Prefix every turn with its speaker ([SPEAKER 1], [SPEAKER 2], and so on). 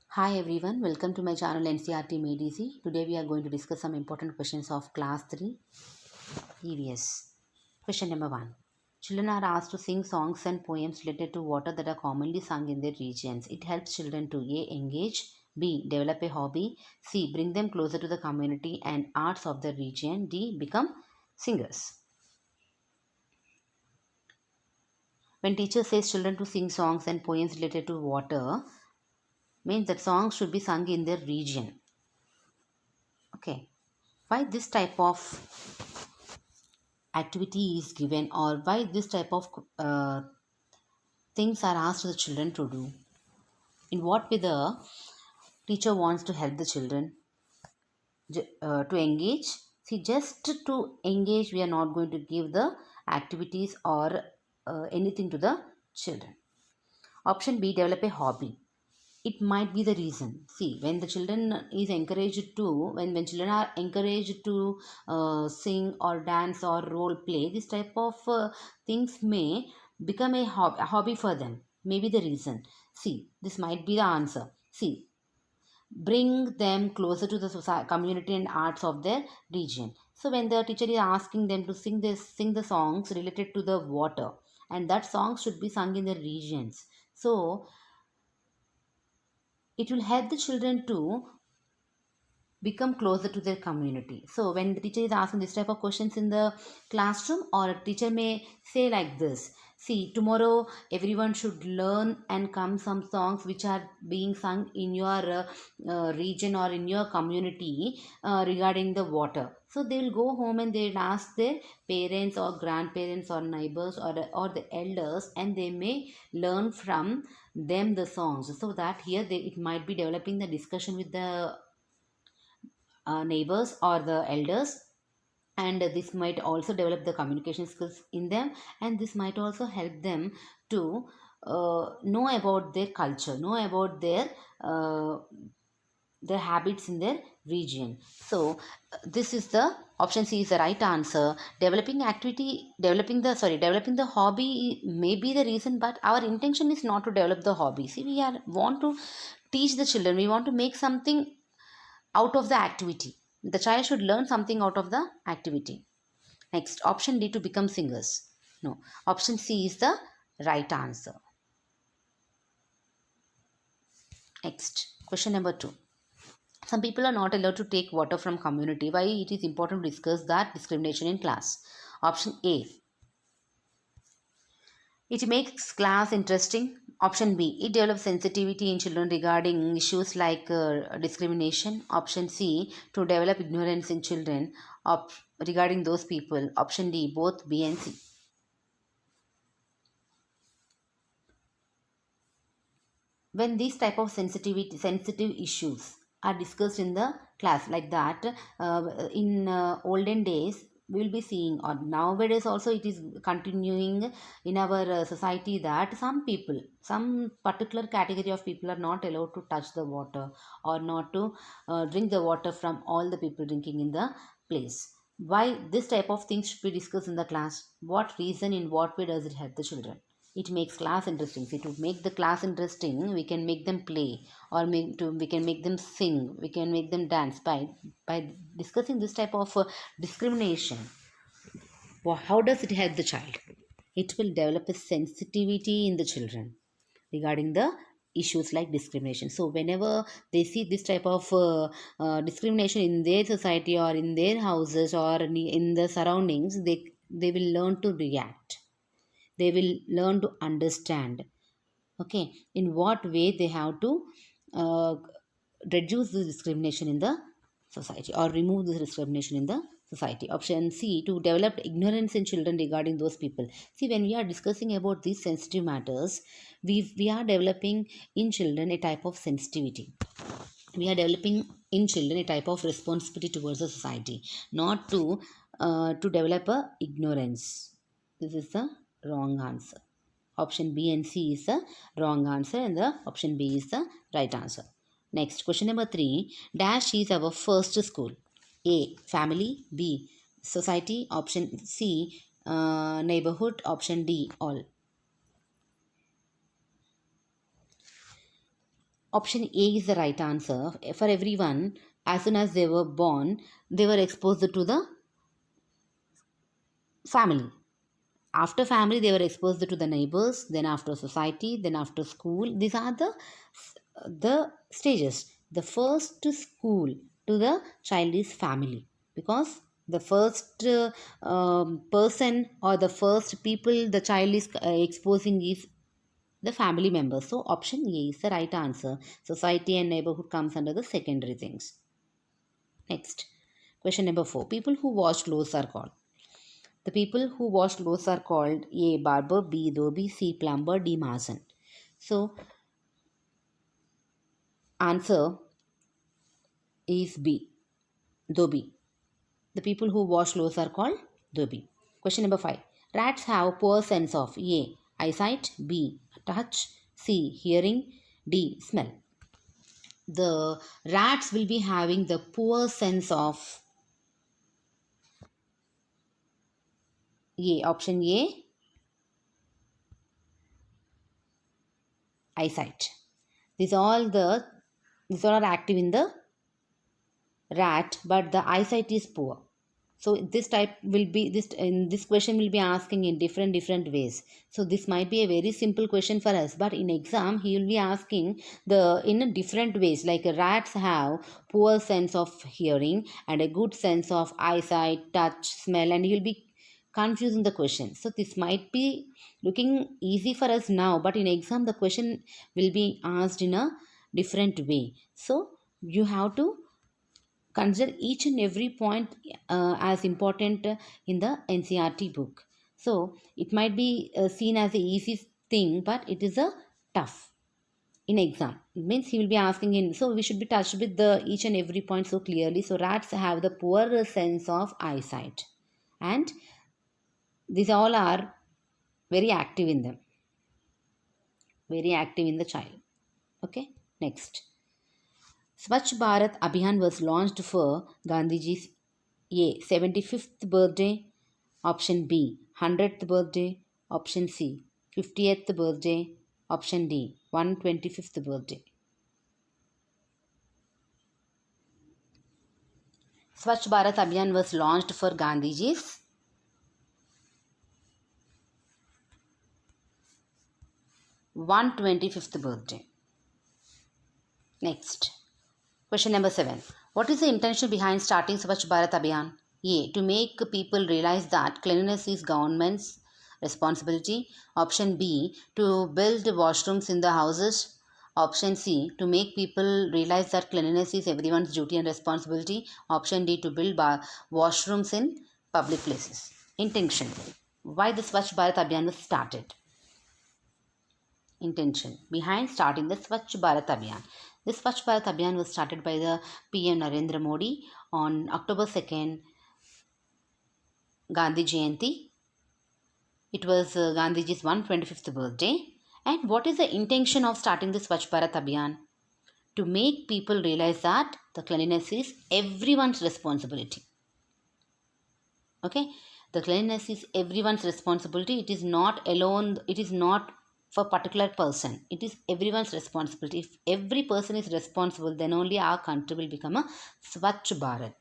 [SPEAKER 1] Hi everyone, welcome to my channel NCRT Made Easy. Today we are going to discuss some important questions of class 3 EVS. Question number 1. Children are asked to sing songs and poems related to water that are commonly sung in their regions. It helps children to A. Engage, B. Develop a hobby, C. Bring them closer to the community and arts of the region, D. Become singers. When teacher says children to sing songs and poems related to water, means that songs should be sung in their region. Okay. Why this type of activity is given, or why this type of things are asked to the children to do? In what way the teacher wants to help the children to engage? See, just to engage, we are not going to give the activities or anything to the children. Option B, develop a hobby. It might be the reason. See, when the children is encouraged to when children are encouraged to sing or dance or role play, this type of things may become a hobby for them. Maybe the reason. See, this might be the answer. See, bring them closer to the society, community and arts of their region. So when the teacher is asking them to sing the songs related to the water, and that song should be sung in their regions, so it will help the children to become closer to their community. So when the teacher is asking this type of questions in the classroom, or a teacher may say like this: see, tomorrow everyone should learn and come some songs which are being sung in your region or in your community regarding the water. So they will go home and they will ask their parents or grandparents or neighbors or the elders, and they may learn from them the songs, so that here it might be developing the discussion with the neighbors or the elders, and this might also develop the communication skills in them, and this might also help them to know about their culture, know about their habits in their region. So this is the option C is the right answer. Developing the hobby may be the reason, but our intention is not to develop the hobby. See, we are want to teach the children, we want to make something out of the activity. The child should learn something out of the activity. Next, option D, to become singers. No, option C is the right answer. Next, question number 2. Some people are not allowed to take water from community. Why it is important to discuss that discrimination in class? Option A, it makes class interesting. Option B, it develops sensitivity in children regarding issues like discrimination. Option C, to develop ignorance in children regarding those people. Option D, both B and C. When these type of sensitive issues are discussed in the class like that, in olden days we will be seeing, or nowadays also it is continuing in our society, that some particular category of people are not allowed to touch the water, or not to drink the water from all the people drinking in the place. Why this type of things should be discussed in the class? What reason, in what way does it help the children? It makes class interesting. See, to make the class interesting, we can make them play, or we can make them sing, we can make them dance by discussing this type of discrimination. How does it help the child? It will develop a sensitivity in the children regarding the issues like discrimination. So whenever they see this type of discrimination in their society or in their houses or in the surroundings, they will learn to react, they will learn to understand, okay, in what way they have to uh, reduce the discrimination in the society, or remove the discrimination in the society. Option C, to develop ignorance in children regarding those people. See, when we are discussing about these sensitive matters, we are developing in children a type of sensitivity. We are developing in children a type of responsibility towards the society, not to develop a ignorance. This is the wrong answer. Option B and C is the wrong answer, and the option B is the right answer. Next, question number 3. Dash is our first school. A, family. B, society. Option C, neighborhood. Option D, all. Option A is the right answer. For everyone, as soon as they were born, they were exposed to the family. After family, they were exposed to the neighbors, then after society, then after school. These are the stages. The first school to the child is family, because the first person or the first people the child is exposing is the family members. So option A is the right answer. Society and neighborhood comes under the secondary things. Next, question number 4. People who wash clothes are called. The people who wash clothes are called A. Barber, B. Dhobi, C. Plumber, D. Mason. So, answer is B. Dhobi. The people who wash clothes are called Dhobi. Question number 5. Rats have poor sense of A. Eyesight, B. Touch, C. Hearing, D. Smell. The rats will be having the poor sense of A. Option A. Eyesight. These all are active in the rat, but the eyesight is poor. So this type will be this in this question will be asking in different ways. So this might be a very simple question for us, but in exam he will be asking the in a different ways, like rats have poor sense of hearing and a good sense of eyesight, touch, smell, and he will be confusing the question. So this might be looking easy for us now, but in exam the question will be asked in a different way. So you have to consider each and every point as important in the NCRT book. So it might be seen as a easy thing, but it is a tough in exam. It means he will be asking in. So we should be touched with the each and every point so clearly. So rats have the poor sense of eyesight, and these all are very active in them, very active in the child. Okay, next. Swachh Bharat Abhiyan was launched for Gandhiji's A. 75th birthday, option B. 100th birthday, option C. 50th birthday, option D. 125th birthday. Swachh Bharat Abhiyan was launched for Gandhiji's 125th birthday. Next, question number 7. What is the intention behind starting Swachh Bharat Abhiyan? A. To make people realize that cleanliness is government's responsibility. Option B. To build washrooms in the houses. Option C. To make people realize that cleanliness is everyone's duty and responsibility. Option D. To build washrooms in public places. Intention. Why the Swachh Bharat Abhiyan was started? Intention behind starting the Swachh Bharat Abhiyan. This Swachh Bharat Abhiyan was started by the PM Narendra Modi on October 2nd, Gandhi Jayanti. It was Gandhiji's 125th birthday. And what is the intention of starting the Swachh Bharat Abhiyan? To make people realize that the cleanliness is everyone's responsibility. Okay, the cleanliness is everyone's responsibility. It is not alone, it is not for particular person, it is everyone's responsibility. If every person is responsible, then only our country will become a Swachh Bharat.